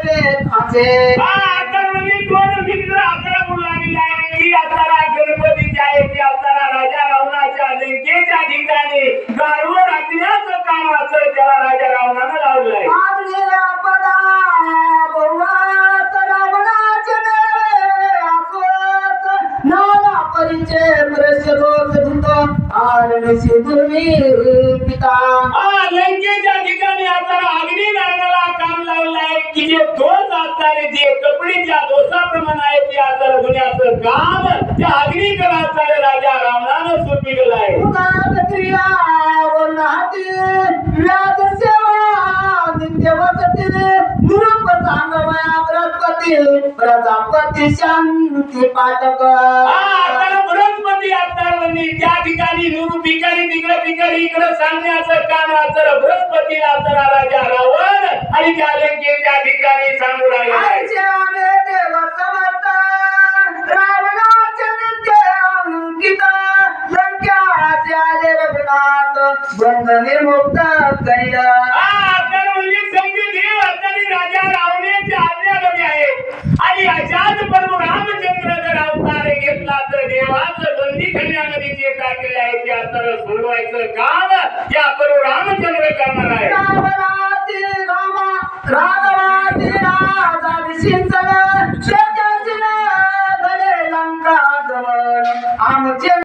असे आता म्हणजे दोन मित्र आता बोलावी लागले की आता गणपतीच्या येथे आता राजा रावणाच्या लंकेच्या ठिकाणी गारवर राखण्याचं काम असं त्याला राजा रावणानं लावलंय. आपल्या पदा बहुवात रावणाचे मेळे आसोत नाना परिचय प्रश्न दोष धुत आरणशी दुर्मी पिता लंकेच्या ठिकाणी आता अग्नी नागाला काम लावलंय की जे दोष असणारे जे कपडीच्या दोषाप्रमाणे आहे ते आता गुन्ह्याचं काम त्या अग्निकराचा राजा रावणानं सोपविलेलं आहे. उदात क्रिया वर्णाती व्याज सेवा नित्य वसती निरूप सांगवया बृहस्पती प्रजापती शांती पाठक आता बृहस्पती असणार म्हणजे त्या ठिकाणी निरू भिकारी तिकडे भिकारी इकडे सांगण्याचं काम असणार बृहस्पती असणार राजा रावण आणि त्या लंकेच्या ठिकाणी सांगू राहिला आहे. देव समर्थ रावणाचे नित्य अंकित लंक्याचे आले रघुनाथ बंध निर्मुक्त करील. म्हणजे संधी देव असणारी राजा रावणाच्या आज्ञामध्ये आहे आणि अशाच प्रभू रामचंद्र जर अवतार घेतला तर देवाचं बंदी करण्यामध्ये जे टाकलेलं आहे ते आता सोडवायचं काम